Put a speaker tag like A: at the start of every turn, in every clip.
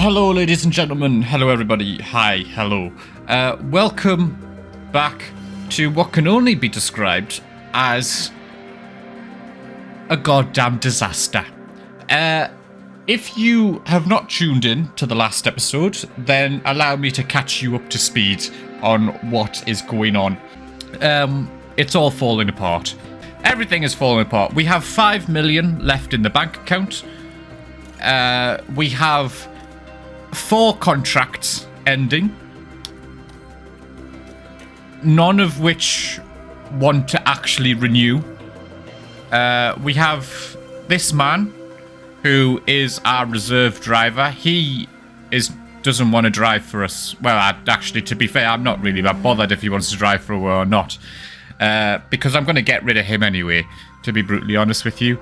A: Hello, ladies and gentlemen. Hello, everybody. Hi, hello. Welcome back to what can only be described as a goddamn disaster. If you have not tuned in to the last episode, then allow me to catch you up to speed on what is going on. It's all falling apart. Everything is falling apart. We have 5 million left in the bank account. We have 4 contracts ending, none of which want to actually renew. We have this man who is our reserve driver. He doesn't want to drive for us. Well, actually, to be fair, I'm not really that bothered if he wants to drive for us or not, because I'm going to get rid of him anyway, to be brutally honest with you.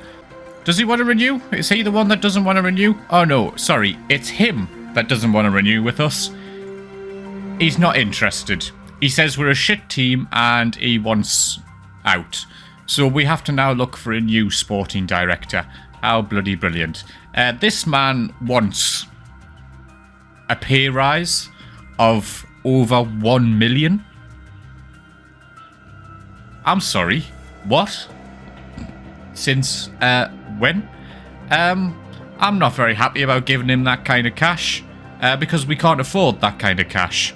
A: Does he want to renew? Is he the one that doesn't want to renew? Oh no, sorry, it's him that doesn't want to renew with us. He's not interested. He says we're a shit team and he wants out. So we have to now look for a new sporting director. How bloody brilliant. This man wants a pay rise of over 1 million. I'm sorry, what? Since, when? I'm not very happy about giving him that kind of cash, because we can't afford that kind of cash.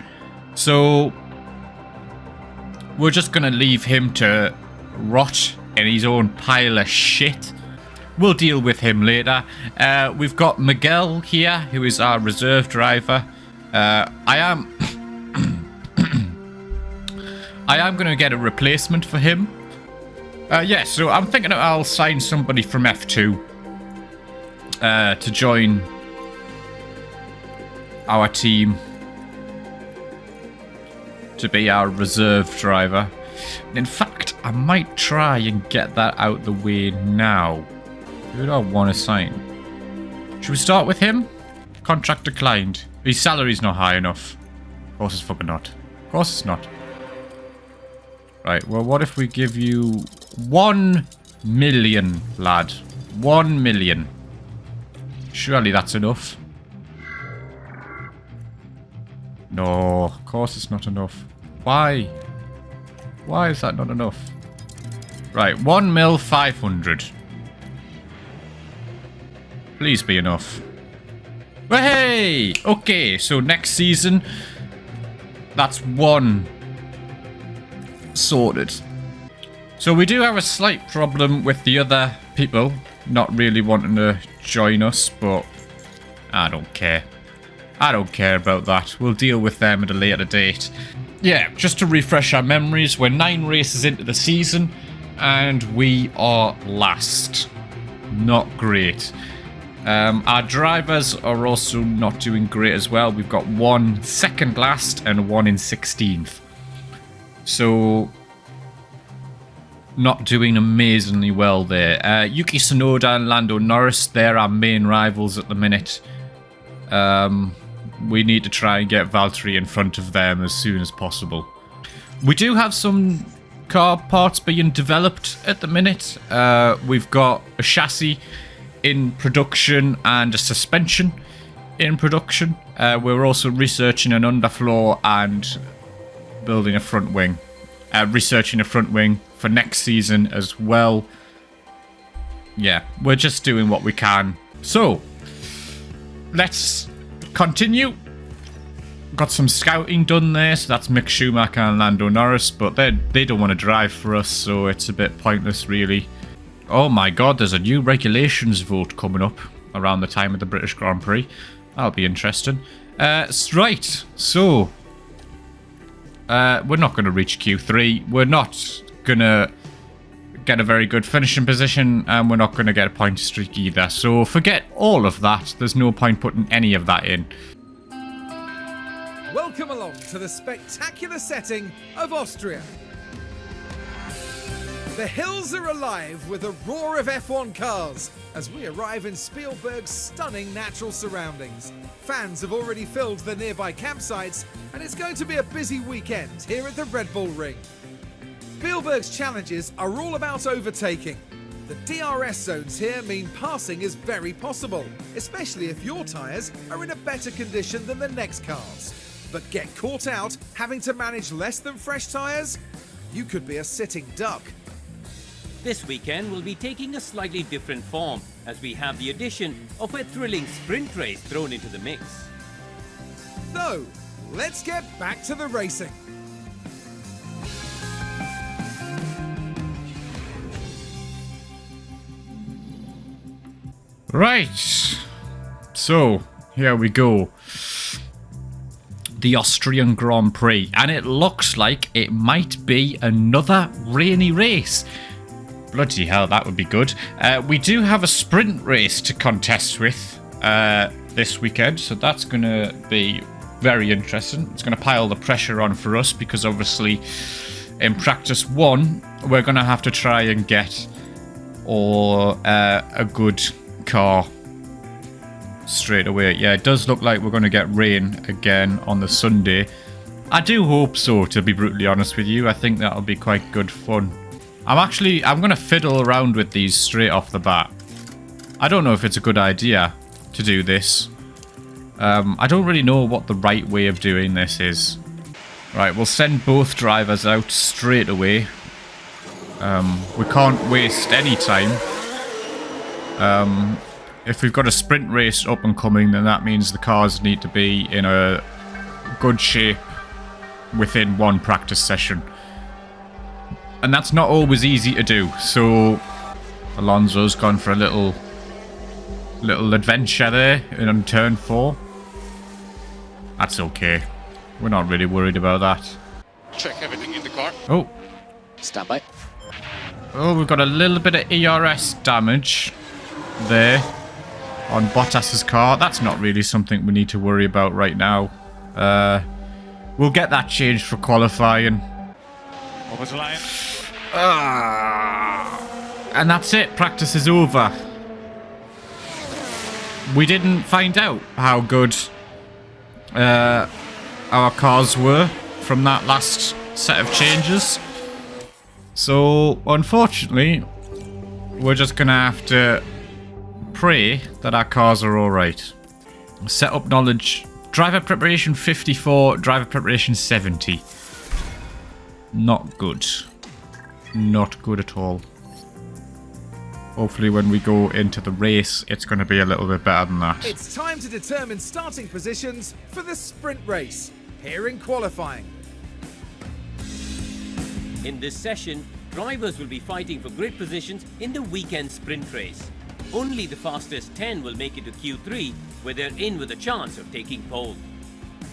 A: So, we're just gonna leave him to rot in his own pile of shit. We'll deal with him later. We've got Miguel here, who is our reserve driver. I am gonna get a replacement for him. Yeah, so I'm thinking I'll sign somebody from F2 to join our team to be our reserve driver. In fact, I might try and get that out the way now. Who do I want to sign? Should we start with him? Contract declined. His salary's not high enough. Of course it's fucking not. Of course it's not. Right, well, what if we give you 1 million, lad? 1 million. Surely that's enough. No, of course it's not enough. Why? Why is that not enough? Right, 1,500,000. Please be enough. Hey! Okay, so next season, that's 1 sorted. So we do have a slight problem with the other people not really wanting to join us, but I don't care. I don't care about that. We'll deal with them at a later date. Yeah, just to refresh our memories, we're 9 races into the season and we are last. Not great. Our drivers are also not doing great as well. We've got 1 second last and 1 in 16th. So, not doing amazingly well there. Yuki Tsunoda and Lando Norris, they're our main rivals at the minute. We need to try and get Valtteri in front of them as soon as possible. We do have some car parts being developed at the minute. We've got a chassis in production and a suspension in production. We're also researching an underfloor and building a front wing. Researching a front wing for next season as well. Yeah, we're just doing what we can. So, let's continue. Got some scouting done there, so that's Mick Schumacher and Lando Norris, but they don't want to drive for us, so it's a bit pointless, really. Oh my god, there's a new regulations vote coming up around the time of the British Grand Prix. That'll be interesting. Right, so we're not going to reach Q3. We're not going to get a very good finishing position, and we're not going to get a point streak either. So forget all of that. There's no point putting any of that in.
B: Welcome along to the spectacular setting of Austria. The hills are alive with a roar of F1 cars as we arrive in Spielberg's stunning natural surroundings. Fans have already filled the nearby campsites, and it's going to be a busy weekend here at the Red Bull Ring. Spielberg's challenges are all about overtaking. The DRS zones here mean passing is very possible, especially if your tyres are in a better condition than the next cars. But get caught out having to manage less than fresh tyres? You could be a sitting duck.
C: This weekend will be taking a slightly different form, as we have the addition of a thrilling sprint race thrown into the mix.
B: So, let's get back to the racing.
A: Right, so here we go. The Austrian Grand Prix, and it looks like it might be another rainy race. Bloody hell, that would be good. We do have a sprint race to contest with this weekend, so that's going to be very interesting. It's going to pile the pressure on for us because obviously in practice 1 we're going to have to try and get a good car straight away. Yeah, it does look like we're going to get rain again on the Sunday. I do hope so, to be brutally honest with you. I think that'll be quite good fun. I'm going to fiddle around with these straight off the bat. I don't know if it's a good idea to do this. I don't really know what the right way of doing this is. Right, we'll send both drivers out straight away. We can't waste any time. If we've got a sprint race up and coming, then that means the cars need to be in a good shape within one practice session. And that's not always easy to do, so Alonso's gone for a little adventure there in turn 4. That's okay. We're not really worried about that.
D: Check everything in the car.
A: Oh.
E: Stand by.
A: Oh, we've got a little bit of ERS damage there on Bottas's car. That's not really something we need to worry about right now. We'll get that changed for qualifying.
D: Over the line.
A: And that's it. Practice is over. We didn't find out how good our cars were from that last set of changes. So, unfortunately, we're just going to have to pray that our cars are alright. Setup knowledge. Driver preparation 54, driver preparation 70. Not good. Not good at all. Hopefully when we go into the race, it's going to be a little bit better than that.
B: It's time to determine starting positions for the sprint race, here in qualifying.
C: In this session, drivers will be fighting for grid positions in the weekend sprint race. Only the fastest 10 will make it to Q3, where they're in with a chance of taking pole.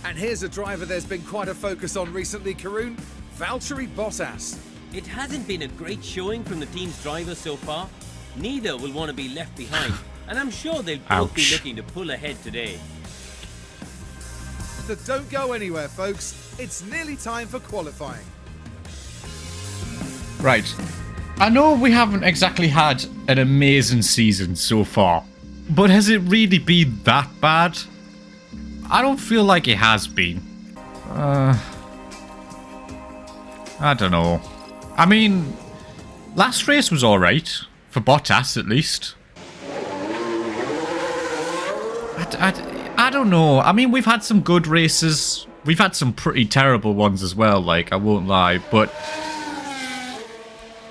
B: And here's a driver there's been quite a focus on recently, Karun, Valtteri Bottas.
C: It hasn't been a great showing from the team's drivers so far. Neither will want to be left behind, and I'm sure they'll both be looking to pull ahead today.
B: So don't go anywhere, folks. It's nearly time for qualifying.
A: Right. I know we haven't exactly had an amazing season so far, but has it really been that bad? I don't feel like it has been. I don't know. I mean, last race was alright. For Bottas, at least. I don't know. I mean, we've had some good races. We've had some pretty terrible ones as well, like, I won't lie. But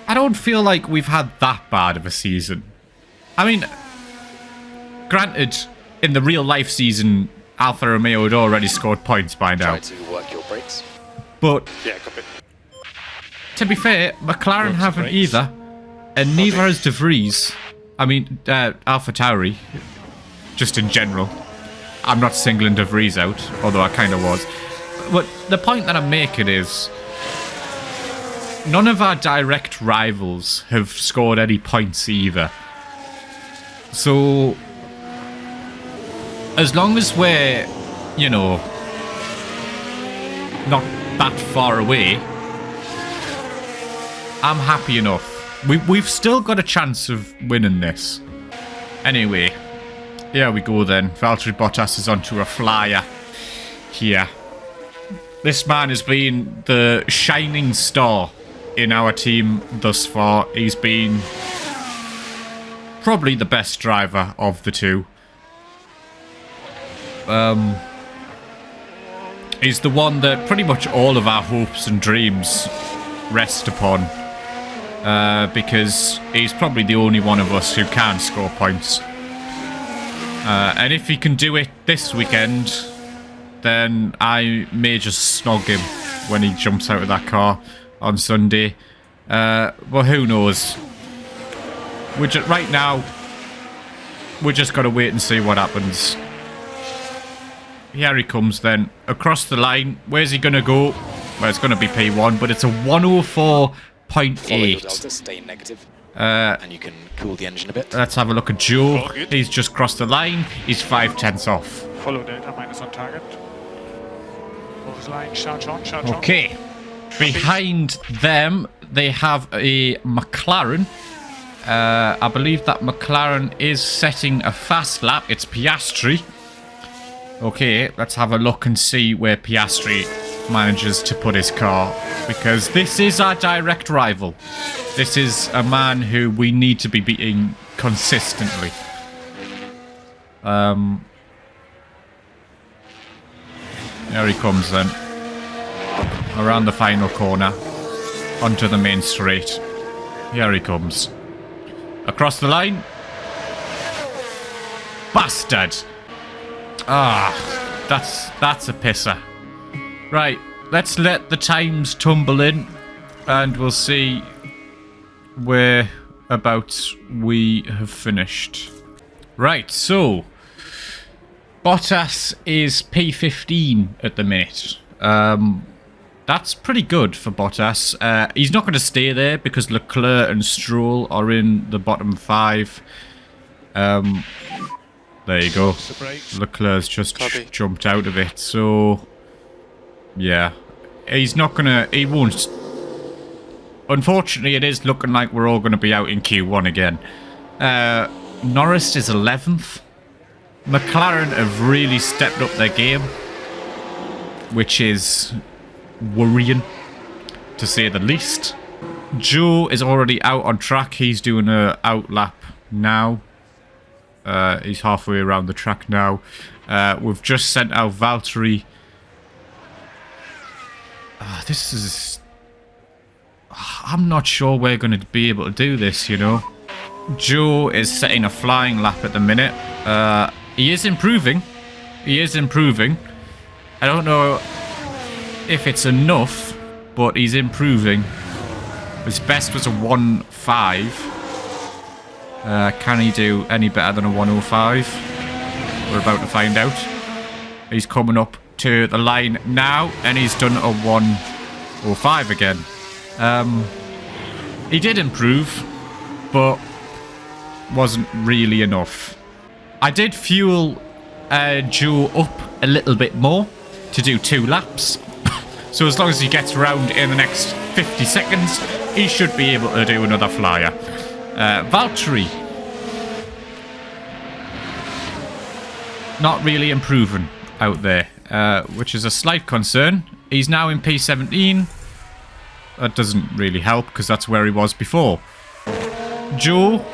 A: I don't feel like we've had that bad of a season. I mean, granted, in the real life season, Alfa Romeo had already scored points by now.
E: Try to work your brakes.
A: But,
D: Yeah, copy.
A: to be fair, McLaren haven't either. And neither has De Vries. I mean, AlphaTauri. Just in general. I'm not singling De Vries out, although I kind of was. But the point that I'm making is, none of our direct rivals have scored any points either. So, as long as we're, you know, not that far away, I'm happy enough. We've still got a chance of winning this. Anyway, here we go then. Valtteri Bottas is onto a flyer here. This man has been the shining star in our team thus far. He's been probably the best driver of the two. He's the one that pretty much all of our hopes and dreams rest upon. Because he's probably the only one of us who can score points. And if he can do it this weekend, then I may just snog him when he jumps out of that car on Sunday. Well, who knows? Right now, we just got to wait and see what happens. Here he comes then, across the line. Where's he going to go? Well, it's going to be P1, but it's a 104.8.
E: Delta, stay negative. And you can cool the engine a bit.
A: Let's have a look at Joe. He's just crossed the line. He's 5/10 off.
D: Follow data, minus on target. Over the line, charge on, charge on.
A: Okay. Behind them, they have a McLaren. I believe that McLaren is setting a fast lap. It's Piastri. Okay, let's have a look and see where Piastri manages to put his car, because this is our direct rival. This is a man who we need to be beating consistently. There he comes then. Around the final corner. Onto the main straight. Here he comes. Across the line. Bastard! Ah, that's a pisser. Right, let's let the times tumble in, and we'll see whereabouts we have finished. Right, so Bottas is P15 at the minute. That's pretty good for Bottas. He's not going to stay there because Leclerc and Stroll are in the bottom 5. There you go. Leclerc's just jumped out of it, so yeah. He's not gonna... He won't... Unfortunately, it is looking like we're all going to be out in Q1 again. Norris is 11th. McLaren have really stepped up their game, which is worrying, to say the least. Joe is already out on track. He's doing a out lap now. He's halfway around the track now. We've just sent out Valtteri. This is... I'm not sure we're going to be able to do this, you know. Joe is setting a flying lap at the minute. He is improving. He is improving. I don't know if it's enough, but he's improving. His best was a 1.5. Can he do any better than a 105? We're about to find out. He's coming up to the line now, and he's done a 105 again. He did improve, but wasn't really enough. I did fuel Joe up a little bit more to do 2 laps. So as long as he gets around in the next 50 seconds, he should be able to do another flyer. Valtteri. Not really improving out there, which is a slight concern. He's now in P17. That doesn't really help because that's where he was before. Joe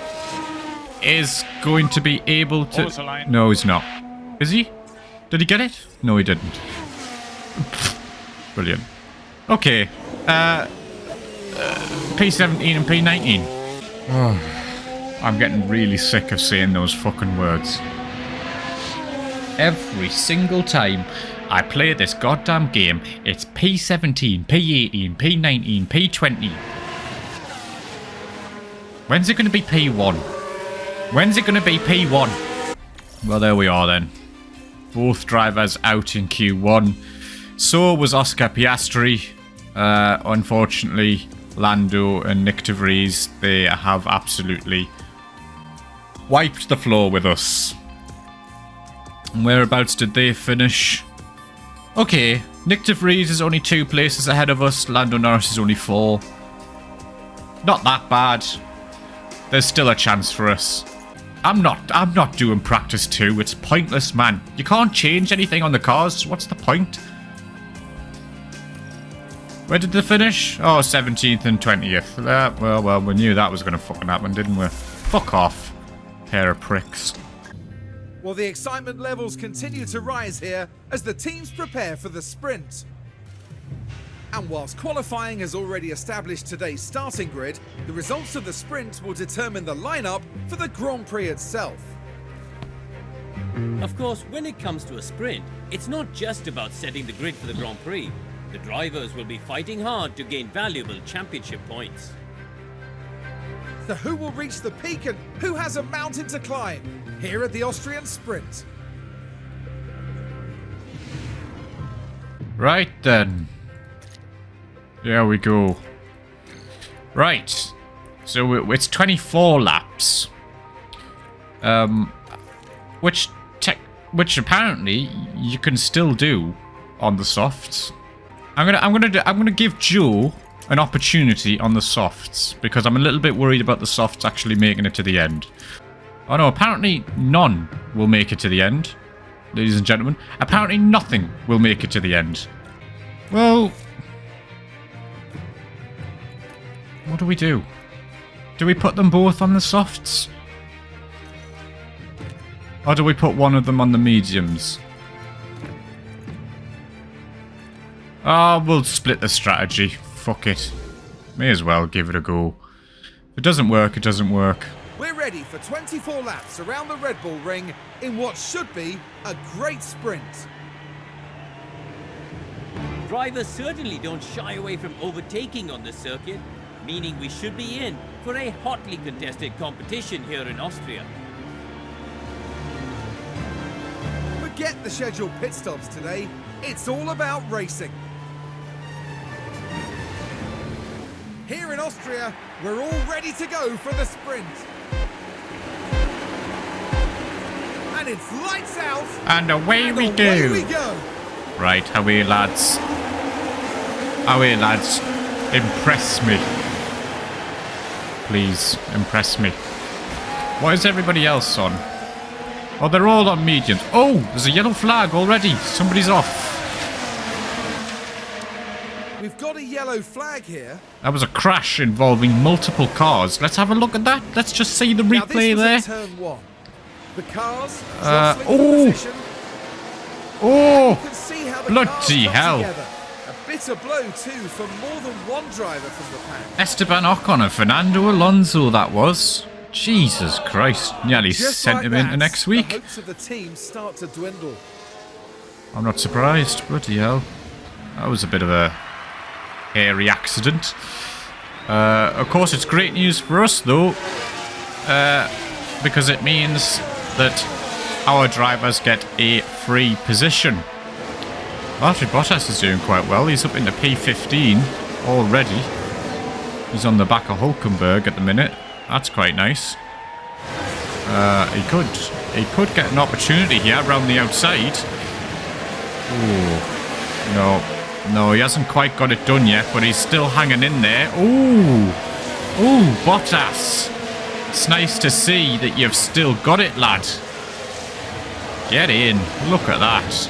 A: is going to be able to... No, he's not. Is he? Did he get it? No, he didn't. Brilliant. Okay. P17 and P19. Oh, I'm getting really sick of saying those fucking words. Every single time I play this goddamn game, it's P17, P18, P19, P20. When's it going to be P1? When's it going to be P1? Well, there we are then. Both drivers out in Q1. So was Oscar Piastri. Unfortunately, Lando and Nick de Vries, they have absolutely wiped the floor with us. And whereabouts did they finish? Okay, Nick de Vries is only 2 places ahead of us. Lando Norris is only 4. Not that bad. There's still a chance for us. I'm not doing practice 2. It's pointless, man. You can't change anything on the cars. What's the point? Where did they finish? Oh, 17th and 20th. Well, we knew that was going to fucking happen, didn't we? Fuck off. Pair of pricks.
B: Well, the excitement levels continue to rise here as the teams prepare for the sprint. And whilst qualifying has already established today's starting grid, the results of the sprint will determine the lineup for the Grand Prix itself.
C: Of course, when it comes to a sprint, it's not just about setting the grid for the Grand Prix. The drivers will be fighting hard to gain valuable championship points.
B: So who will reach the peak and who has a mountain to climb here at the Austrian sprint?
A: Right then. There we go. Right. So it's 24 laps. Which apparently you can still do on the softs. I'm gonna give Joe an opportunity on the softs because I'm a little bit worried about the softs actually making it to the end. Oh no, apparently none will make it to the end, ladies and gentlemen. Apparently nothing will make it to the end. Well, what do we do? Do we put them both on the softs? Or do we put one of them on the mediums? Ah, we'll split the strategy. Fuck it. May as well give it a go. If it doesn't work, it doesn't work.
B: We're ready for 24 laps around the Red Bull Ring in what should be a great sprint.
C: Drivers certainly don't shy away from overtaking on the circuit, meaning we should be in for a hotly contested competition here in Austria.
B: Forget the scheduled pit stops today. It's all about racing. Here in Austria, we're all ready to go for the sprint. And it's lights out.
A: And away we go. Right, away lads. Away lads. Impress me. Please, impress me. What is everybody else on? Oh, they're all on mediums. Oh, there's a yellow flag already. Somebody's off.
B: We've got a yellow flag here.
A: That was a crash involving multiple cars. Let's have a look at that. Let's just see the replay
B: now, this was
A: there.
B: Turn one. The cars
A: oh,
B: position.
A: oh,
B: You can see how the
A: bloody
B: cars come
A: hell.
B: Together. A bitter blow too for more than one driver from the pack.
A: Esteban Ocon and Fernando Alonso, that was. Jesus Christ. Nearly
B: Just
A: sent
B: like
A: him
B: that,
A: into next week.
B: The hopes of the team start to dwindle.
A: I'm not surprised. Bloody hell. That was a bit of a hairy accident. Of course, it's great news for us, though. Because it means that our drivers get a free position. Valtteri Bottas is doing quite well. He's up into P15 already. He's on the back of Hulkenberg at the minute. That's quite nice. He could get an opportunity here around the outside. Ooh. No, he hasn't quite got it done yet, but he's still hanging in there. Ooh, Bottas. It's nice to see that you've still got it, lad. Get in. Look at that.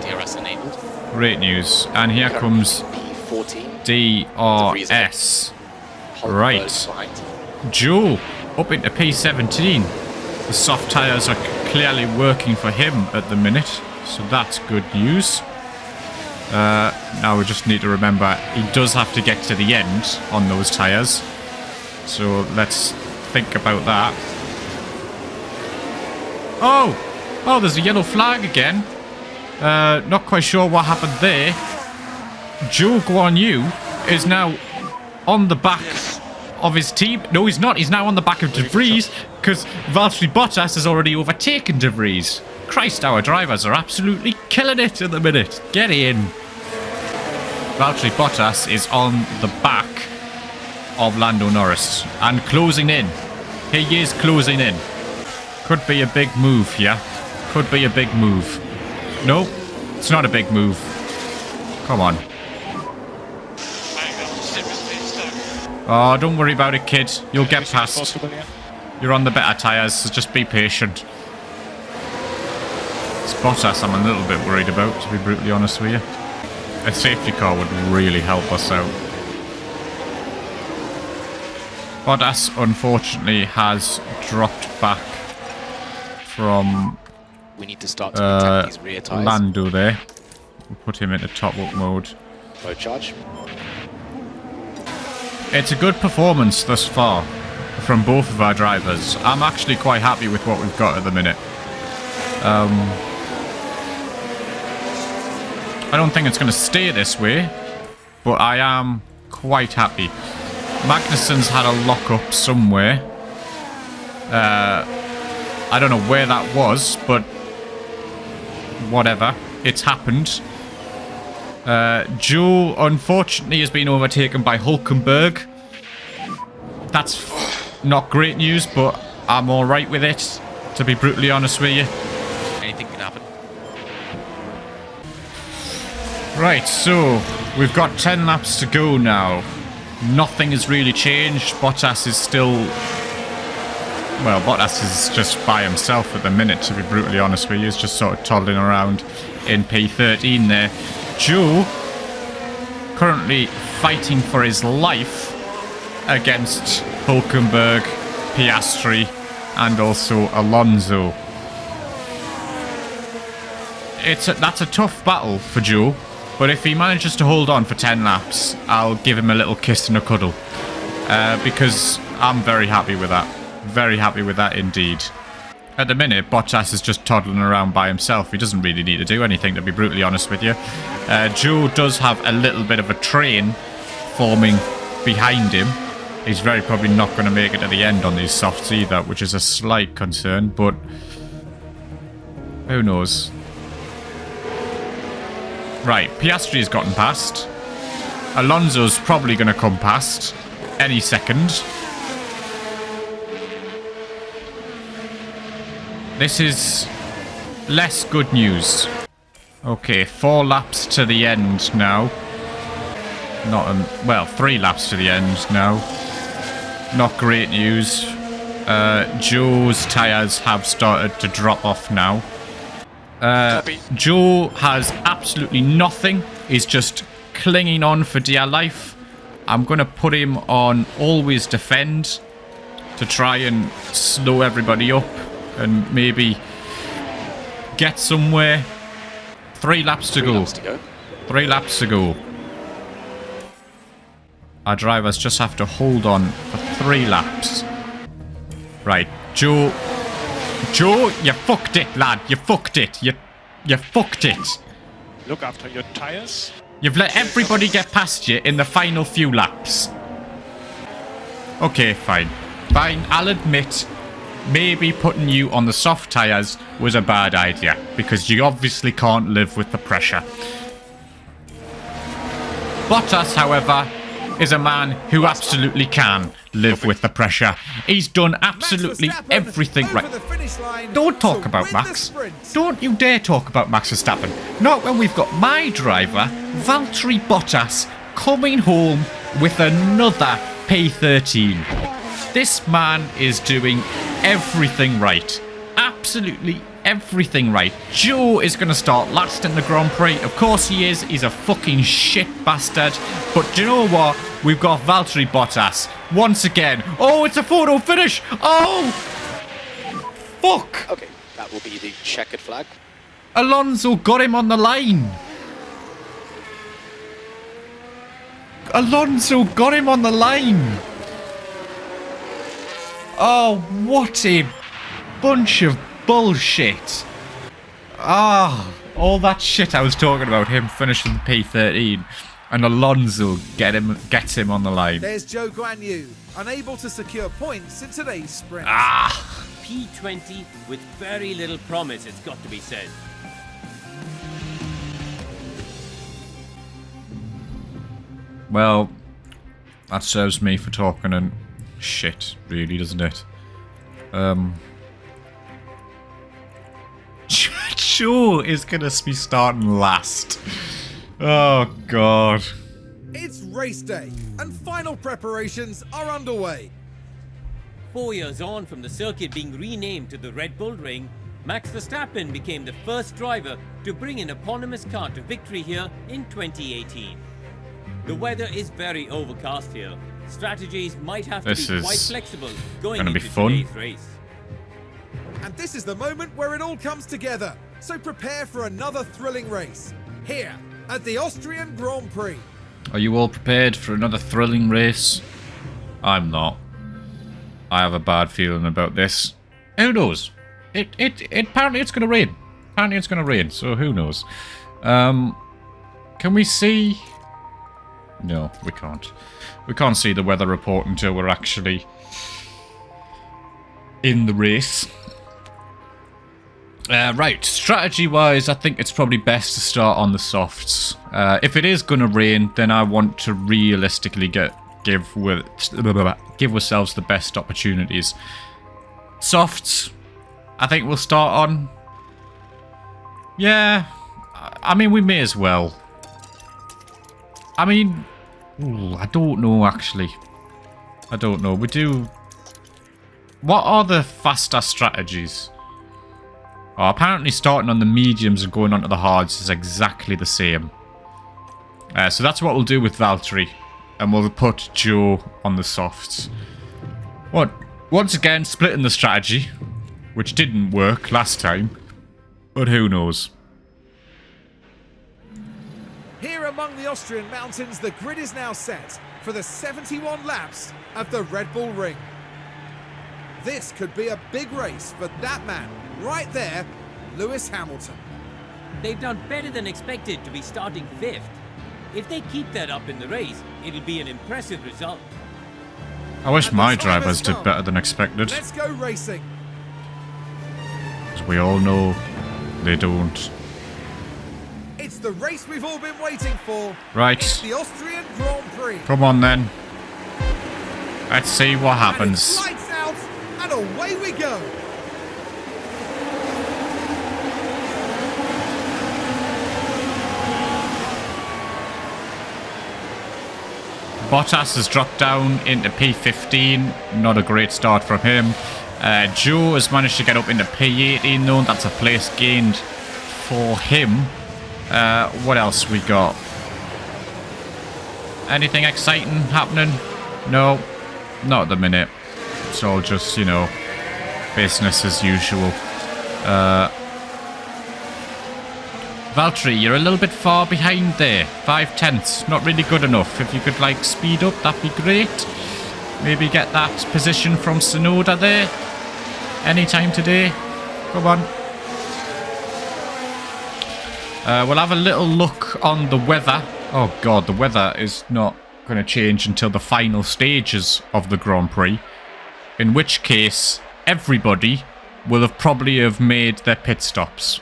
E: DRS enabled.
A: Great news. And here comes
E: P14.
A: DRS. Right. Joe up into P17. The soft tyres are clearly working for him at the minute, so that's good news. Now we just need to remember he does have to get to the end on those tyres. So let's think about that. Oh, there's a yellow flag again. Not quite sure what happened there. Zhou Guanyu is now on the back of his team. No, he's not. He's now on the back of De Vries because Valtteri Bottas has already overtaken De Vries. Christ, our drivers are absolutely killing it at the minute. Get in. Valtteri Bottas is on the back of Lando Norris and closing in. He is closing in. Could be a big move here. Could be a big move. No, it's not a big move. Come on. Oh, don't worry about it, kid. You'll get past. You're on the better tyres, so just be patient. It's Bottas I'm a little bit worried about, to be brutally honest with you. A safety car would really help us out. Bottas, unfortunately, has dropped back from
E: We need to start to protect these rear tyres.
A: Lando there. We'll put him into top-up mode.
E: Road charge.
A: It's a good performance thus far from both of our drivers. I'm actually quite happy with what we've got at the minute. I don't think it's going to stay this way, but I am quite happy. Magnussen's had a lock-up somewhere. I don't know where that was, but whatever. It's happened. Joe, unfortunately, has been overtaken by Hulkenberg. That's not great news, but I'm alright with it, to be brutally honest with you.
E: Anything can happen.
A: Right, so we've got 10 laps to go now. Nothing has really changed. Bottas is still... Well, Bottas is just by himself at the minute, to be brutally honest with you. He's just sort of toddling around in P13 there. Joe currently fighting for his life against Hulkenberg, Piastri, and also Alonso. That's a tough battle for Joe, but if he manages to hold on for 10 laps, I'll give him a little kiss and a cuddle, because I'm very happy with that. Very happy with that indeed. At the minute, Bottas is just toddling around by himself. He doesn't really need to do anything, to be brutally honest with you. Joe does have a little bit of a train forming behind him. He's very probably not going to make it to the end on these softs either, which is a slight concern, but who knows. Right, Piastri's gotten past. Alonso's probably going to come past any second. This is less good news. Okay, 4 laps to the end now. Well, 3 laps to the end now. Not great news. Joe's tyres have started to drop off now. Joe has absolutely nothing. He's just clinging on for dear life. I'm going to put him on always defend to try and slow everybody up and maybe get somewhere. 3 laps to go. 3 laps to go. Our drivers just have to hold on for 3 laps. Right, Joe, you fucked it, lad. You fucked it. You fucked it.
D: Look after your tires.
A: You've let everybody get past you in the final few laps. Okay, fine. Fine, I'll admit, maybe putting you on the soft tyres was a bad idea, because you obviously can't live with the pressure. Bottas, however, is a man who absolutely can live with the pressure. He's done absolutely everything right. Don't talk about Max. Don't you dare talk about Max Verstappen. Not when we've got my driver, Valtteri Bottas, coming home with another P13. This man is doing everything right. Absolutely everything right. Joe is going to start last in the Grand Prix. Of course he is. He's a fucking shit bastard. But do you know what? We've got Valtteri Bottas once again. Oh, it's a photo finish. Oh! Fuck!
E: Okay, that will be the checkered flag.
A: Alonso got him on the line. Alonso got him on the line. Oh, what a bunch of bullshit. Ah, all that shit I was talking about, him finishing P13, and Alonso gets him on the line.
B: There's Zhou Guanyu, unable to secure points in today's sprint.
A: Ah!
C: P20 with very little promise, it's got to be said.
A: Well, that serves me for talking and shit, really, doesn't it? Joe is gonna be starting last. Oh, God.
B: It's race day, and final preparations are underway.
C: 4 years on from the circuit being renamed to the Red Bull Ring, Max Verstappen became the first driver to bring an eponymous car to victory here in 2018. The weather is very overcast here, Strategies might have to
A: This
C: be quite
A: is
C: flexible going
A: gonna
C: into
A: be fun.
C: today's race.
B: And this is the moment where it all comes together. So prepare for another thrilling race. Here, at the Austrian Grand Prix.
A: Are you all prepared for another thrilling race? I'm not. I have a bad feeling about this. Who knows? Apparently it's gonna rain. Apparently it's gonna rain, so who knows? Can we see? No, we can't. We can't see the weather report until we're actually in the race. Right, strategy-wise, I think it's probably best to start on the softs. If it is going to rain, then I want to realistically give ourselves the best opportunities. Softs, I think we'll start on. Yeah, I mean, we may as well. I mean, I don't know, actually. I don't know. We do... What are the faster strategies? Oh, apparently starting on the mediums and going on to the hards is exactly the same. So that's what we'll do with Valtteri. And we'll put Joe on the softs. Once again, splitting the strategy. Which didn't work last time. But who knows?
B: Here among the Austrian mountains, the grid is now set for the 71 laps of the Red Bull Ring. This could be a big race for that man, right there, Lewis Hamilton.
C: They've done better than expected to be starting 5th. If they keep that up in the race, it'll be an impressive result.
A: I wish
B: And
A: my
B: the time
A: drivers
B: has
A: did
B: come.
A: better than expected.
B: Let's go racing.
A: As we all know, they don't.
B: It's the race we've all been waiting for.
A: Right.
B: It's the Austrian Grand Prix.
A: Come on then. Let's see what
B: And
A: happens.
B: it's lights out, and away we go.
A: Bottas has dropped down into P15. Not a great start from him. Joe has managed to get up into P18 though. That's a place gained for him. What else we got? Anything exciting happening? No, not at the minute. It's all just, you know, business as usual. Valtteri, you're a little bit far behind there. 5/10, not really good enough. If you could, like, speed up, that'd be great. Maybe get that position from Tsunoda there. Anytime today. Come on. We'll have a little look on the weather. Oh god, the weather is not going to change until the final stages of the Grand Prix. In which case, everybody will have probably have made their pit stops.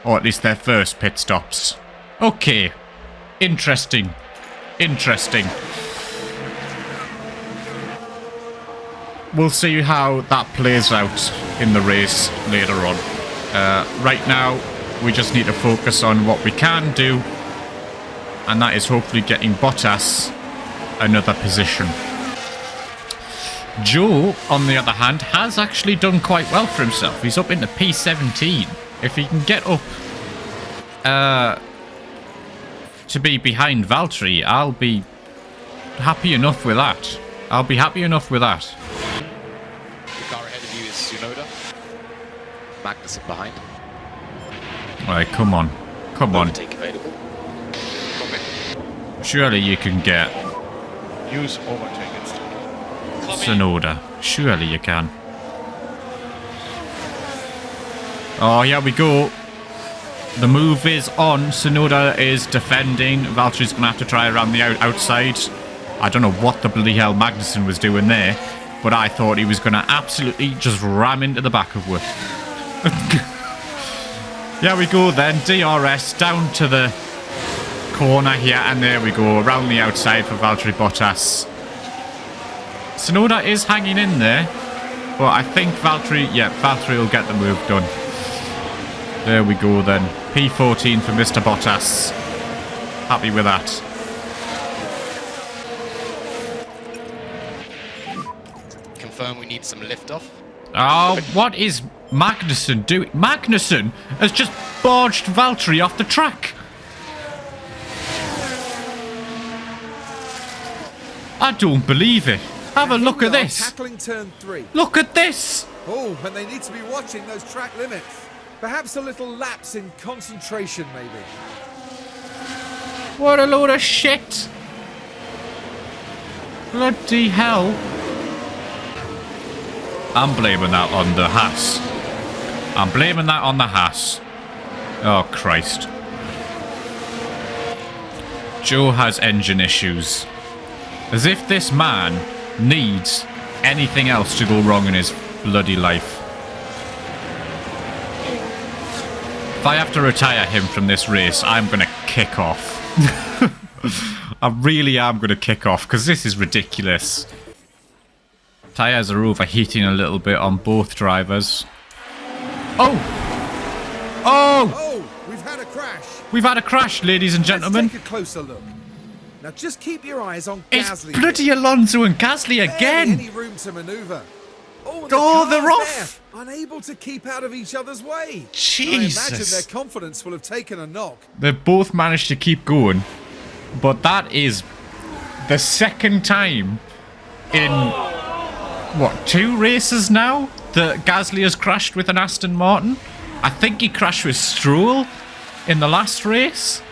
A: Or at least their first pit stops. Okay. Interesting. Interesting. We'll see how that plays out in the race later on. Right now, we just need to focus on what we can do. And that is hopefully getting Bottas another position. Joe, on the other hand, has actually done quite well for himself. He's up into P17. If he can get up to be behind Valtteri, I'll be happy enough with that. I'll be happy enough with that.
E: The car ahead of you is Tsunoda. Magnussen behind.
A: Right, come on. Come on.
E: Overtake available.
A: Surely you can get
D: Use overtake instead.
A: Tsunoda. Surely you can. Oh, here we go. The move is on. Tsunoda is defending. Valtteri's going to have to try around the outside. I don't know what the bloody hell Magnussen was doing there, but I thought he was going to absolutely just ram into the back of her. Here we go then. DRS down to the corner here, and there we go. Around the outside for Valtteri Bottas. Tsunoda is hanging in there, but I think Valtteri will get the move done. There we go then. P14 for Mr. Bottas. Happy with that.
E: Confirm we need some liftoff.
A: Oh, what is Magnussen doing? Magnussen has just barged Valtteri off the track. I don't believe it. Have a
B: And
A: look
B: here
A: at
B: we are,
A: this.
B: Tackling turn 3.
A: Look at this.
B: Oh, and they need to be watching those track limits. Perhaps a little lapse in concentration, maybe.
A: What a load of shit. Bloody hell. I'm blaming that on the Haas. I'm blaming that on the Haas. Oh, Christ. Joe has engine issues. As if this man needs anything else to go wrong in his bloody life. If I have to retire him from this race, I'm going to kick off. I really am going to kick off because this is ridiculous. Tyres are overheating a little bit on both drivers. Oh! Oh!
B: Oh, we've had a crash.
A: We've had a crash, ladies and gentlemen.
B: Let's take a closer look. Now just keep your eyes on
A: It's
B: Gasly.
A: bloody Alonso and Gasly
B: Barely
A: again.
B: any room to manoeuvre. Oh,
A: They're
B: car's
A: off.
B: there, unable to keep out of each other's way.
A: Jesus.
B: I imagine their confidence will have taken a knock.
A: They've both managed to keep going, but that is the second time in, what, 2 races now that Gasly has crashed with an Aston Martin? I think he crashed with Stroll in the last race.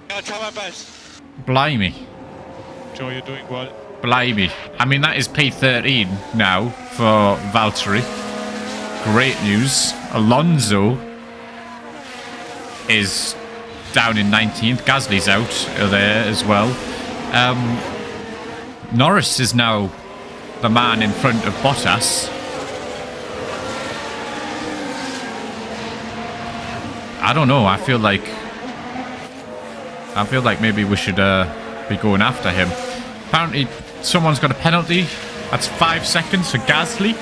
E: I'll try my best.
A: Blimey.
D: Joe, you're doing well.
A: Blimey. I mean, that is P13 now for Valtteri. Great news. Alonso is down in 19th. Gasly's out there as well. Norris is now the man in front of Bottas. I don't know. I feel like maybe we should be going after him. Apparently, someone's got a penalty. That's 5 seconds for Gasly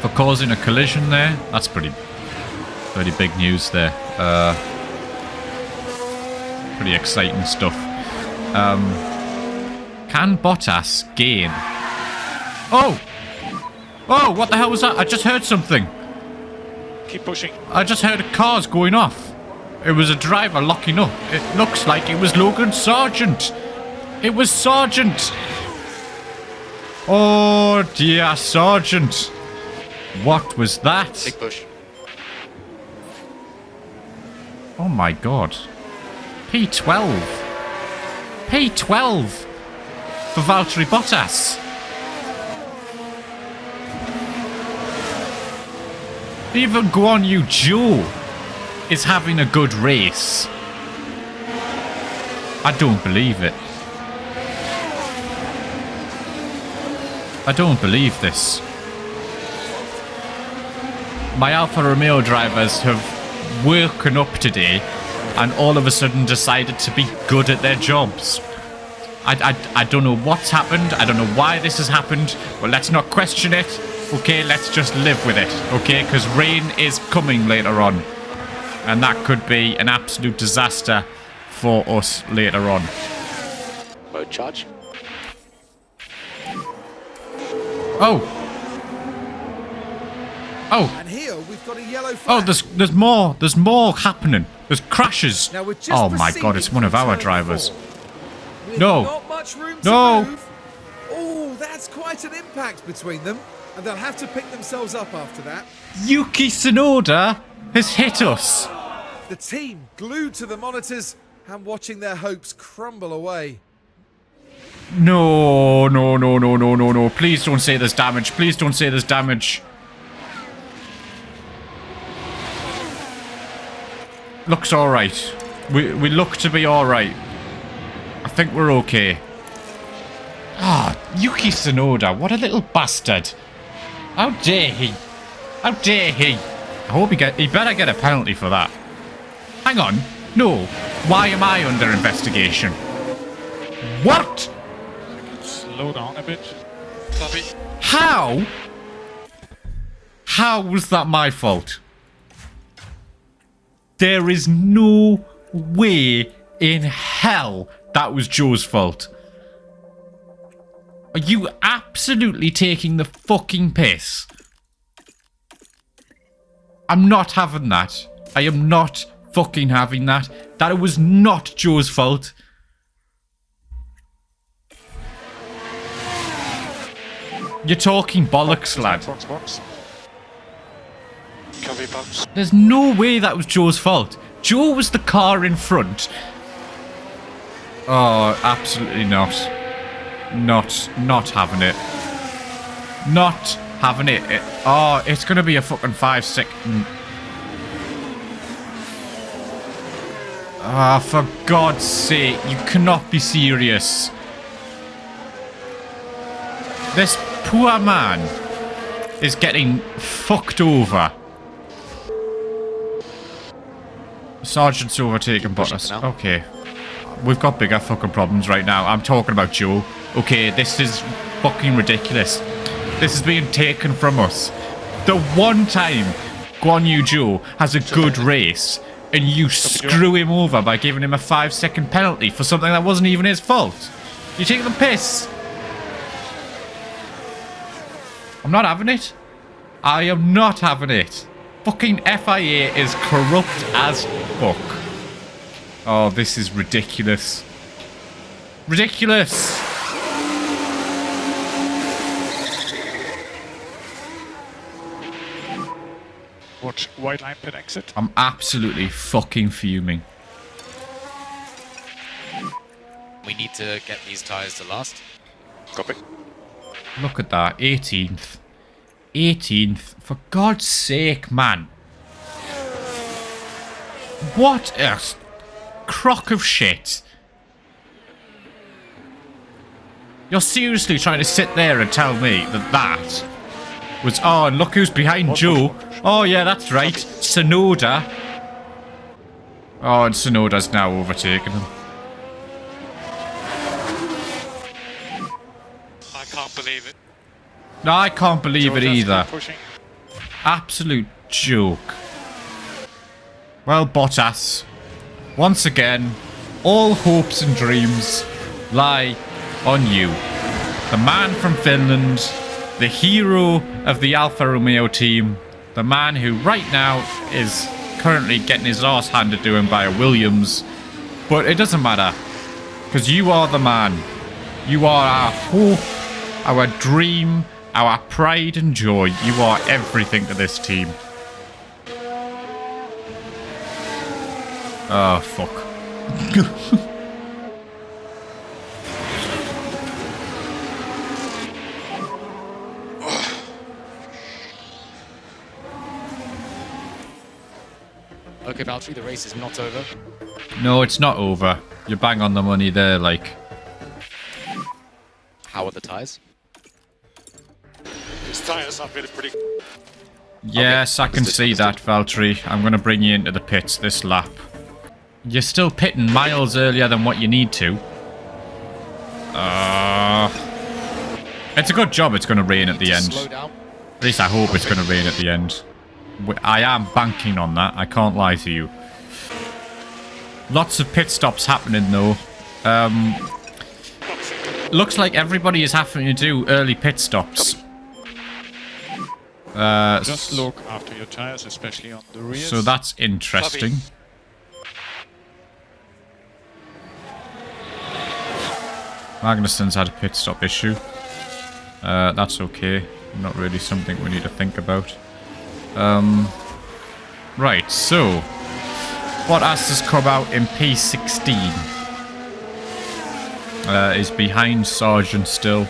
A: for causing a collision there. That's pretty big news there. Pretty exciting stuff. Can Bottas gain? Oh! Oh, what the hell was that? I just heard something.
D: Keep pushing.
A: I just heard cars going off. It was a driver locking up. It looks like it was Logan Sargent. It was Sargent. Oh dear, Sargent. What was that?
E: Big push.
A: Oh my god. P12. P12 for Valtteri Bottas. Even Guan Yu Zhou is having a good race. I don't believe it. I don't believe this. My Alfa Romeo drivers have woken up today and all of a sudden decided to be good at their jobs. I don't know what's happened. I don't know why this has happened. But let's not question it. Okay, let's just live with it. Okay, because rain is coming later on. And that could be an absolute disaster for us later on.
E: Mode charge.
A: Oh. Oh.
B: And here we've got a yellow flag.
A: Oh, there's more happening. There's crashes.
B: Now we're just
A: Oh my god, it's one of our
B: proceeding
A: drivers.
B: from With
A: No.
B: Not much room to
A: No.
B: move. Oh, that's quite an impact between them. And they'll have to pick themselves up after that.
A: Yuki Tsunoda has hit us.
B: The team glued to the monitors and watching their hopes crumble away.
A: No, no, no, no, no, no, no. Please don't say there's damage. Please don't say there's damage. Looks alright. We look to be alright. I think we're okay. Ah, Yuki Tsunoda, what a little bastard. How dare he? How dare he? I hope he better get a penalty for that. Hang on. No. Why am I under investigation? What?
D: Slow down a bit.
E: Copy.
A: How? How was that my fault? There is no way in hell that was Joe's fault. Are you absolutely taking the fucking piss? I'm not having that. I am not fucking having that. that it was not Joe's fault. You're talking bollocks, lad.
D: Box. Copy box.
A: There's no way that was Joe's fault. Joe was the car in front. Oh, absolutely not. Not having it. Not having it. Oh, it's going to be a fucking 5 second. Ah, for God's sake, you cannot be serious. This poor man is getting fucked over. Sergeant's overtaken Bottas. Okay. We've got bigger fucking problems right now. I'm talking about Joe. Okay, this is fucking ridiculous. This is being taken from us. The one time Guan Yu Zhou has a good race and you screw him over by giving him a 5 second penalty for something that wasn't even his fault. You take the piss. I'm not having it. I am not having it. Fucking FIA is corrupt as fuck. Oh, this is ridiculous. Ridiculous.
D: Watch white line pit exit.
A: I'm absolutely fucking fuming.
E: We need to get these tyres to last.
D: Copy.
A: Look at that. 18th. 18th. For God's sake, man. What a crock of shit. You're seriously trying to sit there and tell me that that was... Oh, and look who's behind Joe. Oh, yeah, that's right. Sonoda. Oh, and Sonoda's now overtaken him.
D: I can't believe it.
A: No, I can't believe it either.
D: Pushing.
A: Absolute joke. Well, Bottas, once again, all hopes and dreams lie on you. The man from Finland, the hero of the Alfa Romeo team, the man who right now is currently getting his arse handed to him by a Williams. But it doesn't matter, because you are the man. You are our hope, our dream, our pride and joy. You are everything to this team. Oh, fuck.
E: Okay, Valtteri, the race is not over.
A: No, it's not over. You're bang on the money there, like.
E: How are the tyres?
D: His tyres are really pretty.
A: Yes, I can see that, Valtteri. I'm going to bring you into the pits this lap. You're still pitting miles earlier than what you need to. It's a good job it's going to rain at the end.
E: Slow down.
A: At least I hope it's going to rain at the end. I am banking on that, I can't lie to you. Lots of pit stops happening though. Looks like everybody is having to do early pit stops.
D: Just look after your tyres, especially on the rear.
A: So that's interesting. Magnussen's had a pit stop issue. That's okay. Not really something we need to think about. Right, so Bottas has come out in P16. Is behind Sargent still.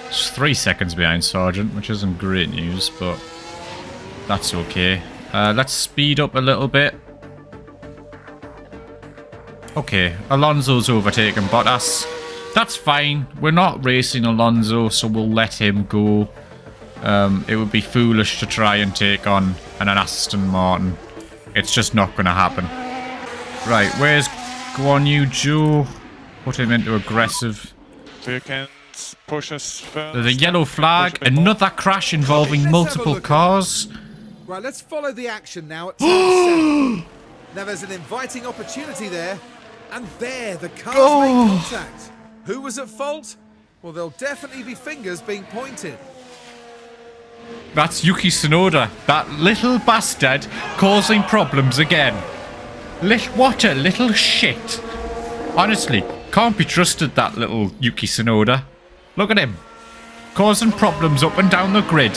A: It's 3 seconds behind Sargent, which isn't great news, but that's okay. Let's speed up a little bit. Okay, Alonso's overtaken Bottas. That's fine. We're not racing Alonso, so we'll let him go. It would be foolish to try and take on an Aston Martin. It's just not going to happen. Right, where's Guan Yu Zhou? Put him into aggressive.
D: So you can push us first.
A: There's a yellow flag. Another crash involving multiple cars.
B: Right, let's follow the action now at turn 7. Now there's an inviting opportunity there. And there, the cars make contact. Who was at fault? Well, there'll definitely be fingers being pointed.
A: That's Yuki Tsunoda, that little bastard causing problems again. What a little shit. Honestly, can't be trusted, that little Yuki Tsunoda. Look at him. Causing problems up and down the grid.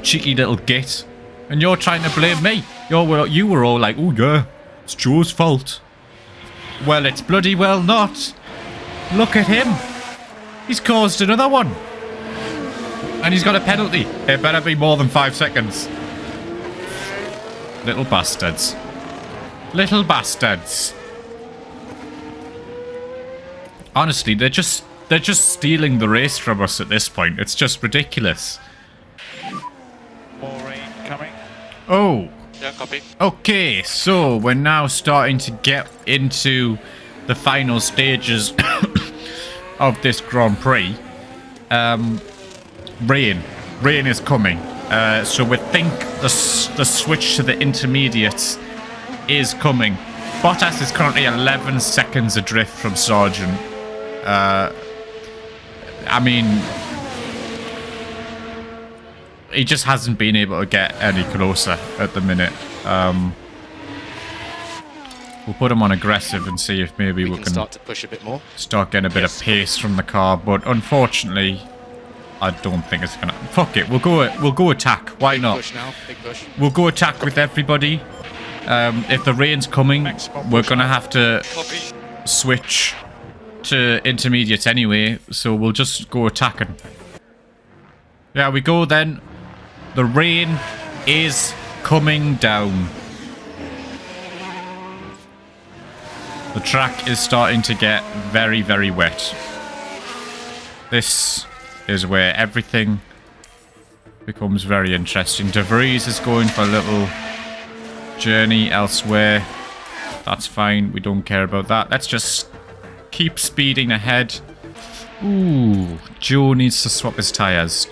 A: Cheeky little git. And you're trying to blame me. You were all like, oh yeah, it's Joe's fault. Well, it's bloody well not. Look at him. He's caused another one. And he's got a penalty. It better be more than 5 seconds. Little bastards. Little bastards. Honestly, they're just stealing the race from us at this point. It's just ridiculous.
D: More rain coming.
A: Oh.
E: Yeah, copy.
A: Okay, so we're now starting to get into the final stages of this Grand Prix. Rain is coming. So we think the switch to the intermediates is coming. Bottas is currently 11 seconds adrift from Sargent. I mean, he just hasn't been able to get any closer at the minute. We'll put him on aggressive and see if maybe we can
E: start to push a bit more.
A: Start getting a bit of pace from the car, but unfortunately, I don't think it's gonna. Fuck it, we'll go attack. Why
E: Big
A: not?
E: Push now. Big push.
A: We'll go attack with everybody. If the rain's coming, we're gonna have to switch to intermediates anyway, so we'll just go attacking. There we go then. The rain is coming down. The track is starting to get very, very wet. This is where everything becomes very interesting. De Vries is going for a little journey elsewhere. That's fine. We don't care about that. Let's just keep speeding ahead. Ooh, Joe needs to swap his tyres.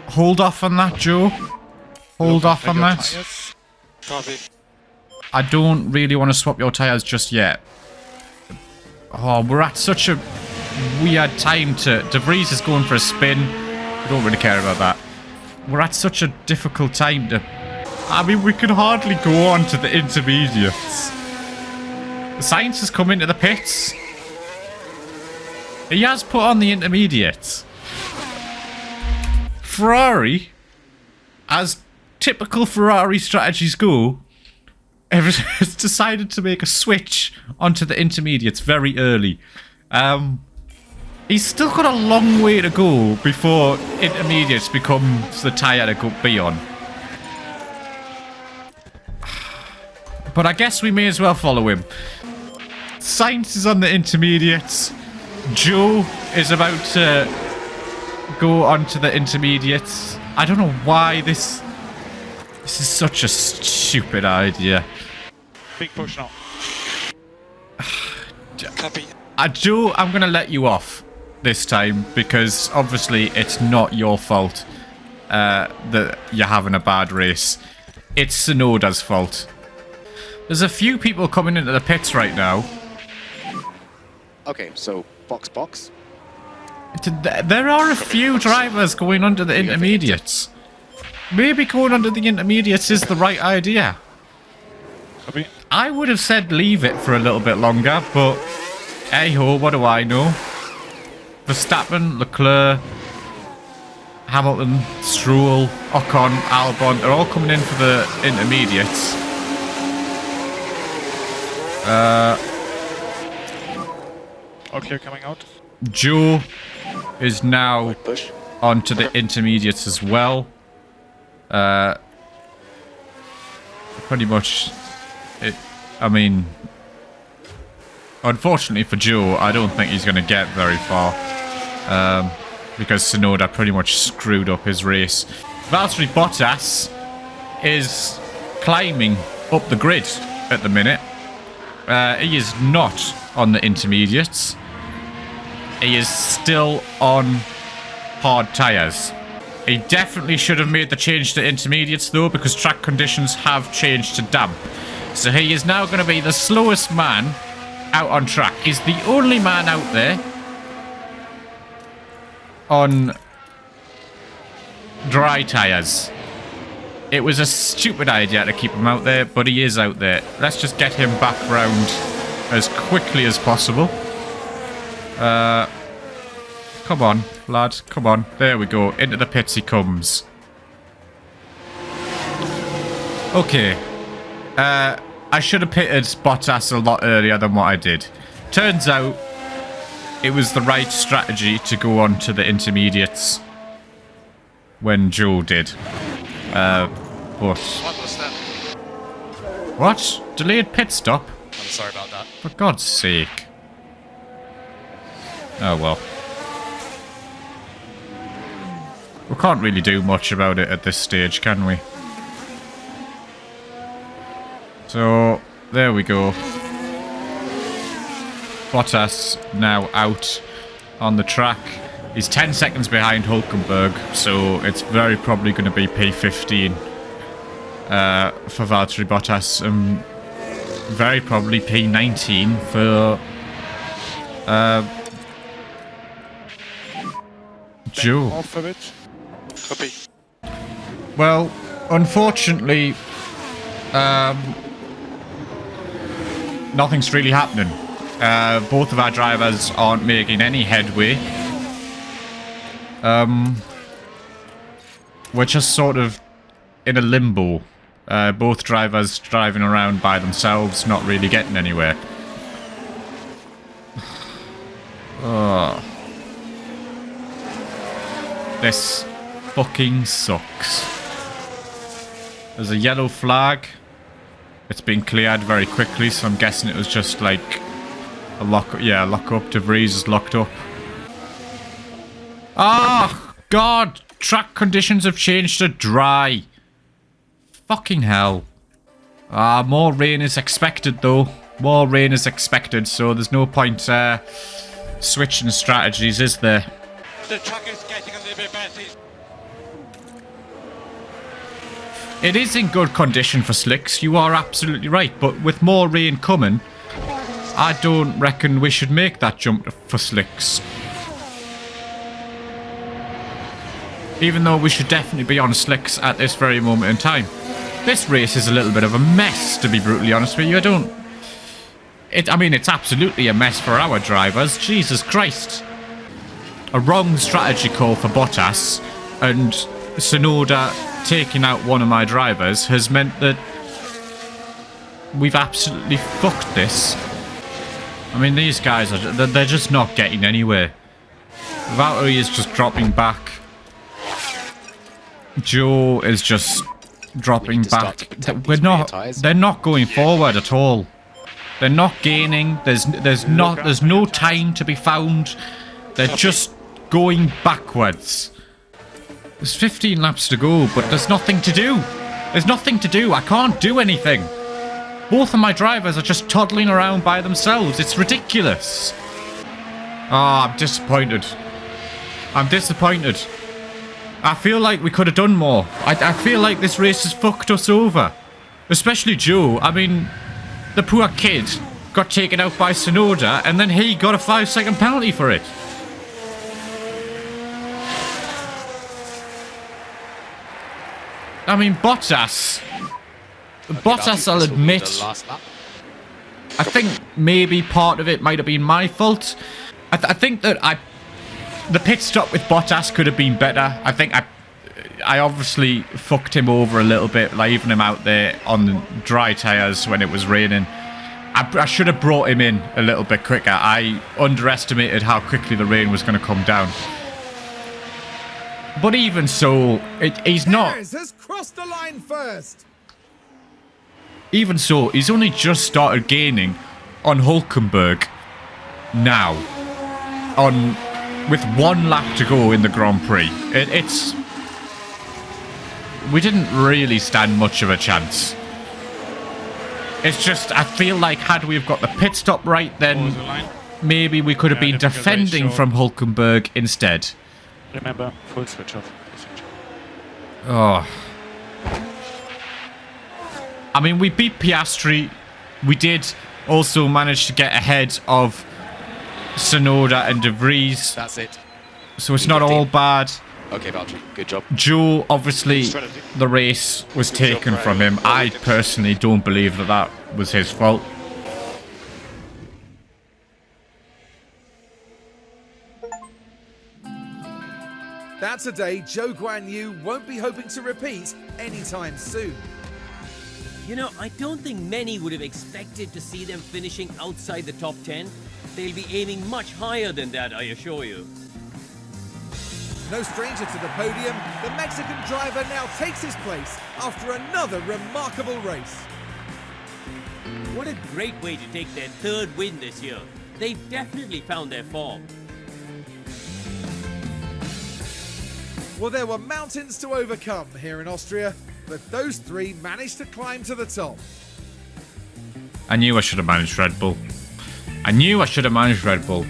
A: Hold off on that, Joe. Hold off on that.
E: Copy.
A: I don't really want to swap your tyres just yet. Oh, we're at such a weird time to... De Vries is going for a spin. I don't really care about that. We're at such a difficult time to... I mean, we can hardly go on to the intermediates. Sainz has come into the pits. He has put on the intermediates. Ferrari, as typical Ferrari strategies go, has decided to make a switch onto the intermediates very early. He's still got a long way to go before intermediates becomes the tyre to be on. But I guess we may as well follow him. Sainz is on the intermediates. Joe is about to go onto the intermediates. I don't know why this is such a stupid idea.
D: Big push now.
E: Copy.
A: Joe, I'm going to let you off this time because obviously it's not your fault that you're having a bad race. It's Tsunoda's fault. There's a few people coming into the pits right now.
E: Okay, so box.
A: There are a few drivers going under the intermediates. Maybe going under the intermediates is the right idea.
D: Copy.
A: I would have said leave it for a little bit longer, but hey ho, what do I know? Verstappen, Leclerc, Hamilton, Stroll, Ocon, Albon, they're all coming in for the intermediates.
D: All clear coming out.
A: Joe is now
E: Push.
A: onto the intermediates as well. Pretty much, I mean, unfortunately for Joe, I don't think he's going to get very far. Because Tsunoda pretty much screwed up his race. Valtteri Bottas is climbing up the grid at the minute. He is not on the intermediates. He is still on hard tyres. He definitely should have made the change to intermediates though, because track conditions have changed to damp. So he is now going to be the slowest man out on track. He's the only man out there on dry tyres. It was a stupid idea to keep him out there, but he is out there. Let's just get him back round as quickly as possible. Come on, lad. Come on. There we go. Into the pits he comes. Okay. I should have pitted Bottas a lot earlier than what I did. Turns out it was the right strategy to go on to the intermediates when Joe did. But...
E: What was that?
A: What? Delayed pit stop?
E: I'm sorry about that.
A: For God's sake. Oh well. We can't really do much about it at this stage, can we? So, there we go. Bottas now out on the track. He's 10 seconds behind Hulkenberg, so it's very probably going to be P15 for Valtteri Bottas. Very probably P19 for Joe.
D: Off of it.
E: Copy.
A: Well, unfortunately, nothing's really happening. Both of our drivers aren't making any headway. We're just sort of in a limbo. Both drivers driving around by themselves, not really getting anywhere. Oh. This fucking sucks. There's a yellow flag. It's been cleared very quickly, so I'm guessing it was just like a lock up. Yeah, lock up. De Vries is locked up. Ah, God! Track conditions have changed to dry. Fucking hell. More rain is expected though. More rain is expected, so there's no point switching strategies, is there?
E: The track is getting a little bit better.
A: It is in good condition for slicks, you are absolutely right, but with more rain coming, I don't reckon we should make that jump for slicks. Even though we should definitely be on slicks at this very moment in time. This race is a little bit of a mess, to be brutally honest with you. I mean, it's absolutely a mess for our drivers. Jesus Christ. A wrong strategy call for Bottas, and Tsunoda taking out one of my drivers has meant that we've absolutely fucked this. I mean, these guys, they're just not getting anywhere. Valtteri is just dropping back. Joe is just dropping back. They're not going forward at all. They're not gaining. There's no time to be found. They're just going backwards. There's 15 laps to go, but there's nothing to do. There's nothing to do. I can't do anything. Both of my drivers are just toddling around by themselves. It's ridiculous. I'm disappointed. I'm disappointed. I feel like we could have done more. I feel like this race has fucked us over. Especially Joe. I mean, the poor kid got taken out by Tsunoda, and then he got a 5-second penalty for it. I mean, Bottas, I'll admit, I think maybe part of it might have been my fault. I think that the pit stop with Bottas could have been better. I think I obviously fucked him over a little bit, leaving him out there on the dry tyres when it was raining. I should have brought him in a little bit quicker. I underestimated how quickly the rain was going to come down. But even so, he's not...
B: Perez has crossed the line first.
A: Even so, he's only just started gaining on Hulkenberg now. With 1 lap to go in the Grand Prix. We didn't really stand much of a chance. It's just, I feel like had we have got the pit stop right, then maybe we could have been defending from Hulkenberg instead.
D: Remember, full switch off.
A: Oh. I mean, we beat Piastri. We did also manage to get ahead of Tsunoda and De Vries.
E: That's it.
A: So it's not all bad.
E: Okay, Valtteri, good job.
A: Joe, obviously,
D: Strategy.
A: the race was
D: Good job,
A: taken
D: Ryan.
A: from him.
D: Well,
A: I
D: we can-
A: personally don't believe that that was his fault.
B: That's a day Zhou Guanyu won't be hoping to repeat anytime soon.
C: You know, I don't think many would have expected to see them finishing outside the top 10. They'll be aiming much higher than that, I assure you.
B: No stranger to the podium, the Mexican driver now takes his place after another remarkable race.
C: What a great way to take their third win this year. They've definitely found their form.
B: Well, there were mountains to overcome here in Austria, but those three managed to climb to the top.
A: I knew I should have managed Red Bull. I knew I should have managed Red Bull.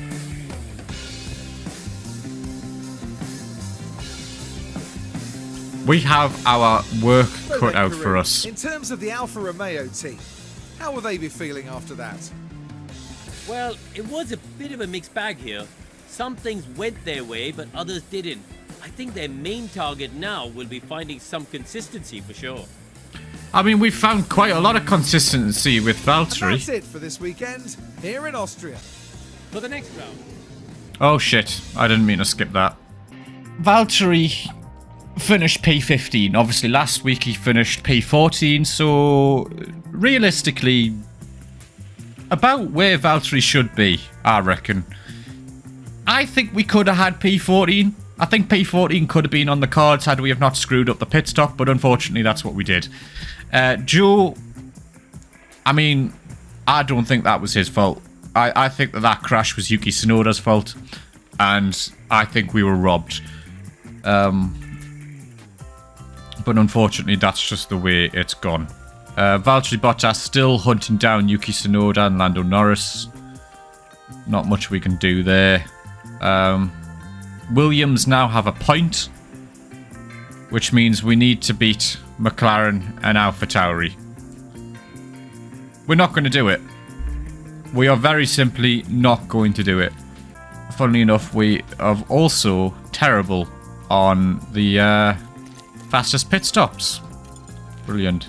A: We have our work
B: So
A: cut
B: then,
A: out for
B: Karim,
A: us.
B: In terms of the Alfa Romeo team, how will they be feeling after that?
C: Well, it was a bit of a mixed bag here. Some things went their way, but others didn't. I think their main target now will be finding some consistency for sure.
A: I mean, we've found quite a lot of consistency with
B: And that's
A: Valtteri.
B: it for this weekend here in Austria.
C: For the next round,
A: Oh shit, I didn't mean to skip that. Valtteri finished P15. Obviously, last week he finished P14, so realistically, about where Valtteri should be, I reckon. I think we could have had P14. I think P14 could have been on the cards had we have not screwed up the pit stop, but unfortunately that's what we did. Joe, I mean, I don't think that was his fault. I think that crash was Yuki Tsunoda's fault, and I think we were robbed. But unfortunately, that's just the way it's gone. Valtteri Bottas still hunting down Yuki Tsunoda and Lando Norris. Not much we can do there. Williams now have a point, which means we need to beat McLaren and AlphaTauri. We're not going to do it. We are very simply not going to do it. Funnily enough, we are also terrible on the fastest pit stops. Brilliant.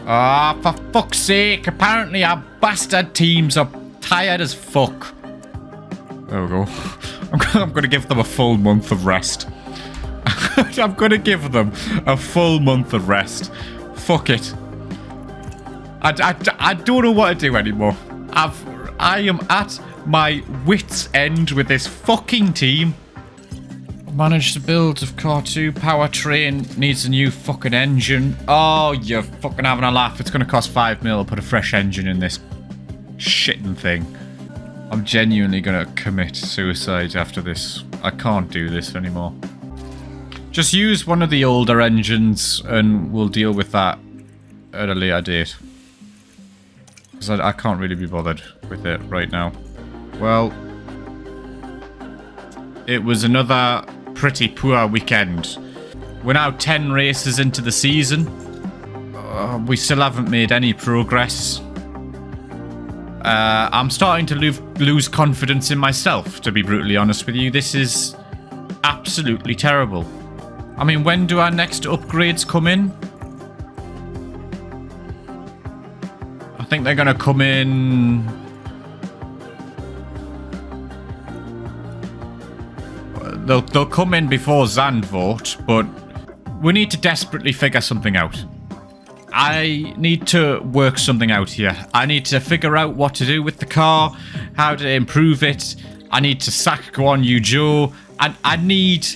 A: Ah, for fuck's sake. Apparently our bastard teams are tired as fuck. There we go. I'm going to give them a full month of rest. I'm going to give them a full month of rest. Fuck it. I don't know what to do anymore. I am at my wit's end with this fucking team. Managed to build of car 2 powertrain. Needs a new fucking engine. Oh, you're fucking having a laugh. It's going to cost 5 mil to put a fresh engine in this shitting thing. I'm genuinely going to commit suicide after this. I can't do this anymore. Just use one of the older engines and we'll deal with that at a later date. Because I can't really be bothered with it right now. Well, it was another pretty poor weekend. We're now 10 races into the season. We still haven't made any progress. I'm starting to lose confidence in myself, to be brutally honest with you. This is absolutely terrible. I mean, when do our next upgrades come in? I think they're going to come in... They'll come in before Zandvoort, but we need to desperately figure something out. I need to work something out here. I need to figure out what to do with the car, how to improve it. I need to sack Guan Yu Zhou, and I need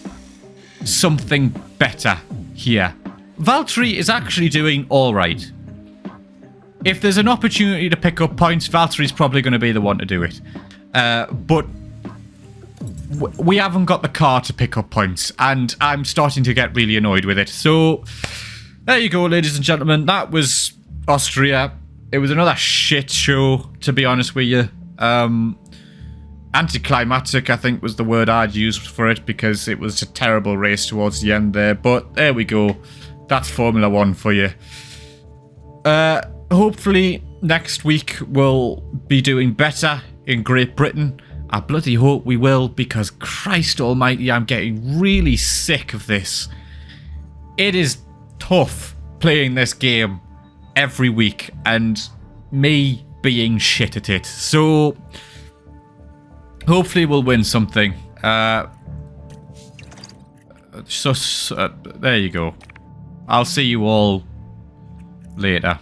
A: something better here. Valtteri is actually doing all right. If there's an opportunity to pick up points, Valtteri's probably going to be the one to do it. But we haven't got the car to pick up points, and I'm starting to get really annoyed with it. So, there you go, ladies and gentlemen. That was Austria. It was another shit show, to be honest with you. Anticlimactic, I think, was the word I'd use for it, because it was a terrible race towards the end there. But there we go. That's Formula 1 for you. Hopefully, next week we'll be doing better in Great Britain. I bloody hope we will, because Christ almighty, I'm getting really sick of this. It is tough playing this game every week and me being shit at it. So hopefully we'll win something. There you go. I'll see you all later.